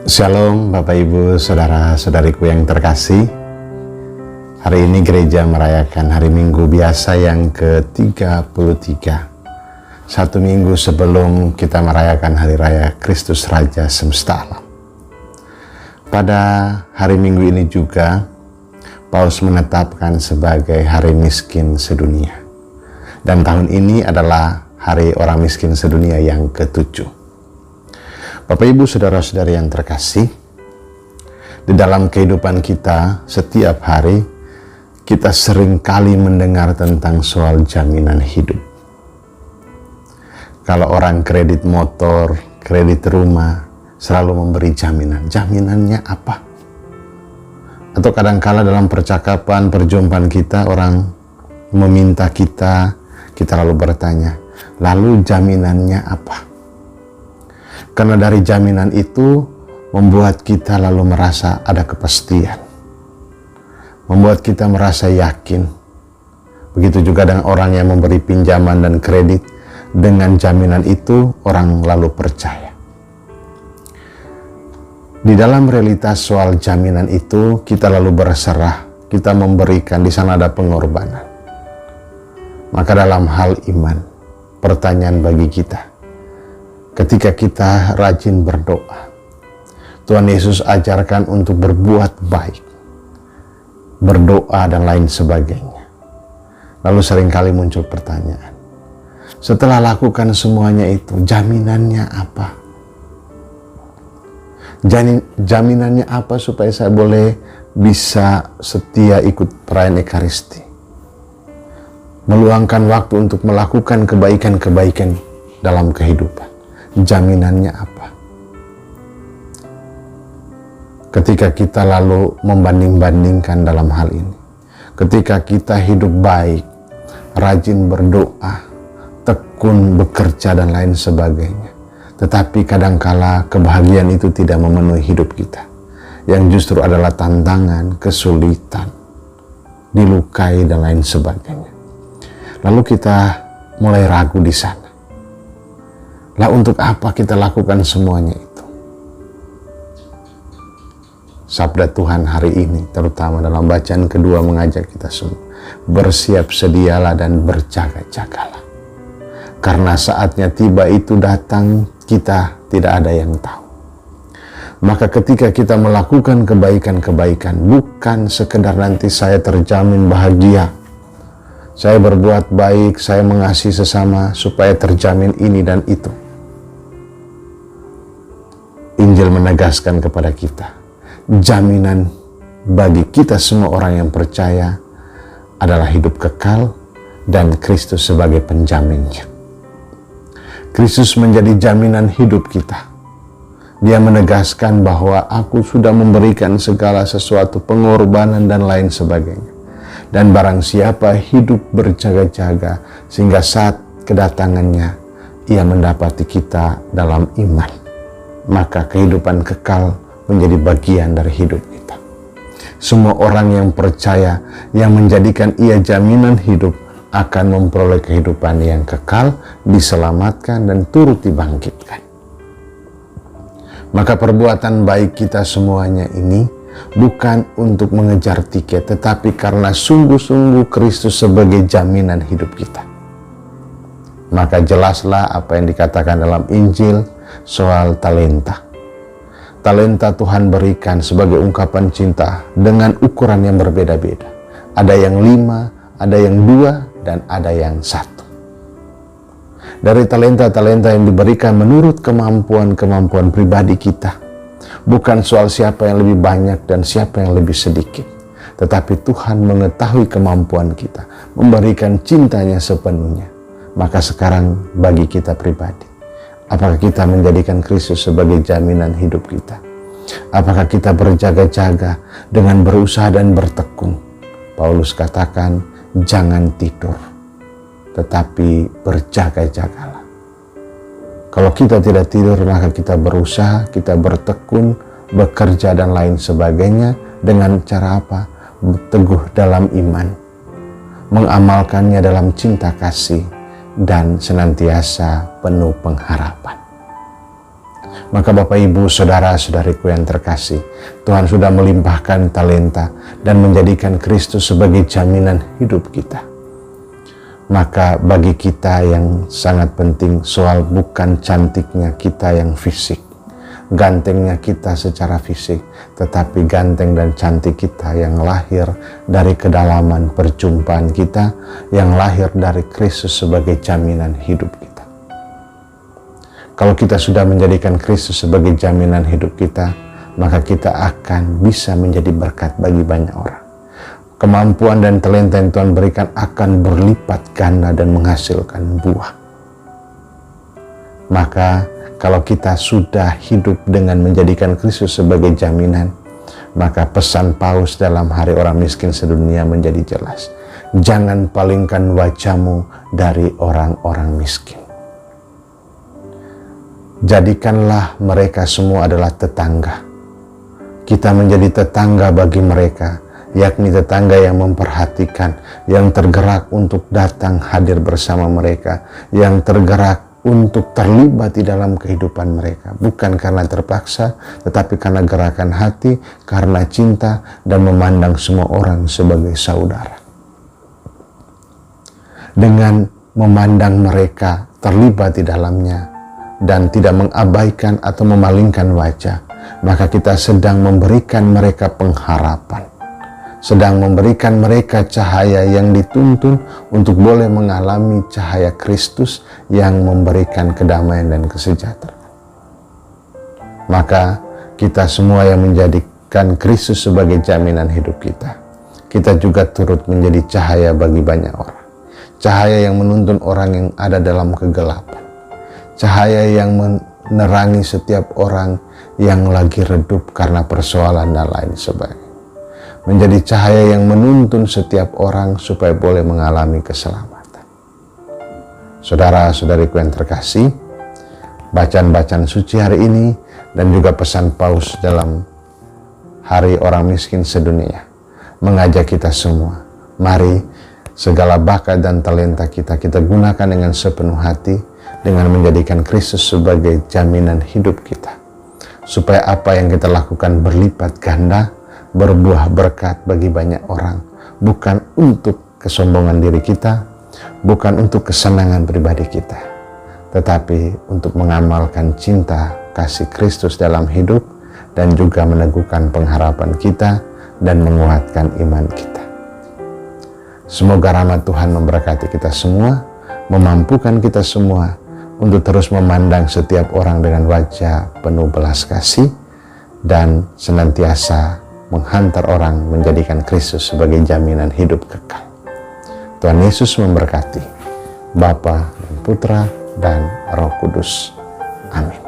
Shalom Bapak Ibu Saudara-saudariku yang terkasih. Hari ini gereja merayakan hari Minggu biasa yang ke-33. Satu minggu sebelum kita merayakan hari raya Kristus Raja Semesta Alam. Pada hari Minggu ini juga Paus menetapkan sebagai hari miskin sedunia. Dan tahun ini adalah hari orang miskin sedunia yang ke-7. Bapak Ibu Saudara-saudari yang terkasih, di dalam kehidupan kita setiap hari kita sering kali mendengar tentang soal jaminan hidup. Kalau orang kredit motor, kredit rumah, selalu memberi jaminan. Jaminannya apa? Atau kadangkala dalam percakapan, perjumpaan kita, orang meminta kita lalu bertanya, lalu jaminannya apa? Karena dari jaminan itu membuat kita lalu merasa ada kepastian. Membuat kita merasa yakin. Begitu juga dengan orang yang memberi pinjaman dan kredit. Dengan jaminan itu orang lalu percaya. Di dalam realitas soal jaminan itu kita lalu berserah. Kita memberikan, di sana ada pengorbanan. Maka dalam hal iman, pertanyaan bagi kita. Ketika kita rajin berdoa, Tuhan Yesus ajarkan untuk berbuat baik, berdoa dan lain sebagainya. Lalu seringkali muncul pertanyaan, setelah lakukan semuanya itu, jaminannya apa? Jaminannya apa supaya saya boleh bisa setia ikut perayaan Ekaristi? Meluangkan waktu untuk melakukan kebaikan-kebaikan dalam kehidupan. Jaminannya apa? Ketika kita lalu membanding-bandingkan dalam hal ini, ketika kita hidup baik, rajin berdoa, tekun bekerja dan lain sebagainya, tetapi kadangkala kebahagiaan itu tidak memenuhi hidup kita, yang justru adalah tantangan, kesulitan, dilukai dan lain sebagainya. Lalu kita mulai ragu di sana. Lah untuk apa kita lakukan semuanya itu? Sabda Tuhan hari ini, terutama dalam bacaan kedua, mengajak kita semua. Bersiap sedialah dan berjaga-jagalah. Karena saatnya tiba itu datang, kita tidak ada yang tahu. Maka ketika kita melakukan kebaikan-kebaikan, bukan sekedar nanti saya terjamin bahagia. Saya berbuat baik, saya mengasihi sesama supaya terjamin ini dan itu. Injil menegaskan kepada kita, jaminan bagi kita semua orang yang percaya adalah hidup kekal dan Kristus sebagai penjaminnya. Kristus menjadi jaminan hidup kita. Dia menegaskan bahwa aku sudah memberikan segala sesuatu, pengorbanan dan lain sebagainya. Dan barang siapa hidup berjaga-jaga sehingga saat kedatangannya ia mendapati kita dalam iman, maka kehidupan kekal menjadi bagian dari hidup kita. Semua orang yang percaya, yang menjadikan ia jaminan hidup, akan memperoleh kehidupan yang kekal, diselamatkan dan turut dibangkitkan. Maka perbuatan baik kita semuanya ini bukan untuk mengejar tiket, tetapi karena sungguh-sungguh Kristus sebagai jaminan hidup kita. Maka jelaslah apa yang dikatakan dalam Injil soal talenta. Talenta Tuhan berikan sebagai ungkapan cinta dengan ukuran yang berbeda-beda. Ada yang 5, ada yang 2, dan ada yang 1. Dari talenta-talenta yang diberikan menurut kemampuan-kemampuan pribadi kita. Bukan soal siapa yang lebih banyak dan siapa yang lebih sedikit. Tetapi Tuhan mengetahui kemampuan kita, memberikan cintanya sepenuhnya. Maka sekarang bagi kita pribadi, apakah kita menjadikan Kristus sebagai jaminan hidup kita? Apakah kita berjaga-jaga dengan berusaha dan bertekun? Paulus katakan, jangan tidur, tetapi berjaga-jagalah. Kalau kita tidak tidur, maka kita berusaha, kita bertekun, bekerja dan lain sebagainya. Dengan cara apa? Teguh dalam iman, mengamalkannya dalam cinta kasih, dan senantiasa penuh pengharapan. Maka Bapak Ibu saudara-saudariku yang terkasih, Tuhan sudah melimpahkan talenta dan menjadikan Kristus sebagai jaminan hidup kita. Maka bagi kita yang sangat penting soal bukan cantiknya kita yang fisik, gantengnya kita secara fisik, tetapi ganteng dan cantik kita yang lahir dari kedalaman perjumpaan kita, yang lahir dari Kristus sebagai jaminan hidup kita. Kalau kita sudah menjadikan Kristus sebagai jaminan hidup kita, maka kita akan bisa menjadi berkat bagi banyak orang. Kemampuan dan talenta yang Tuhan berikan akan berlipat ganda dan menghasilkan buah. Maka kalau kita sudah hidup dengan menjadikan Kristus sebagai jaminan, maka pesan Paulus dalam Hari Orang Miskin Sedunia menjadi jelas. Jangan palingkan wajahmu dari orang-orang miskin. Jadikanlah mereka semua adalah tetangga. Kita menjadi tetangga bagi mereka, yakni tetangga yang memperhatikan, yang tergerak untuk datang hadir bersama mereka, yang tergerak untuk terlibat di dalam kehidupan mereka, bukan karena terpaksa, tetapi karena gerakan hati, karena cinta, dan memandang semua orang sebagai saudara. Dengan memandang mereka terlibat di dalamnya, dan tidak mengabaikan atau memalingkan wajah, maka kita sedang memberikan mereka pengharapan, sedang memberikan mereka cahaya yang dituntun untuk boleh mengalami cahaya Kristus yang memberikan kedamaian dan kesejahteraan. Maka kita semua yang menjadikan Kristus sebagai jaminan hidup kita, kita juga turut menjadi cahaya bagi banyak orang. Cahaya yang menuntun orang yang ada dalam kegelapan. Cahaya yang menerangi setiap orang yang lagi redup karena persoalan dan lain sebagainya. Menjadi cahaya yang menuntun setiap orang supaya boleh mengalami keselamatan. Saudara-saudariku yang terkasih, bacaan-bacaan suci hari ini dan juga pesan Paulus dalam Hari Orang Miskin Sedunia mengajak kita semua, mari segala bakat dan talenta kita gunakan dengan sepenuh hati, dengan menjadikan Kristus sebagai jaminan hidup kita, supaya apa yang kita lakukan berlipat ganda, berbuah berkat bagi banyak orang, bukan untuk kesombongan diri kita, bukan untuk kesenangan pribadi kita, tetapi untuk mengamalkan cinta kasih Kristus dalam hidup dan juga meneguhkan pengharapan kita dan menguatkan iman kita. Semoga rahmat Tuhan memberkati kita semua, memampukan kita semua untuk terus memandang setiap orang dengan wajah penuh belas kasih dan senantiasa menghantar orang menjadikan Kristus sebagai jaminan hidup kekal. Tuhan Yesus memberkati, Bapa dan Putra dan Roh Kudus. Amin.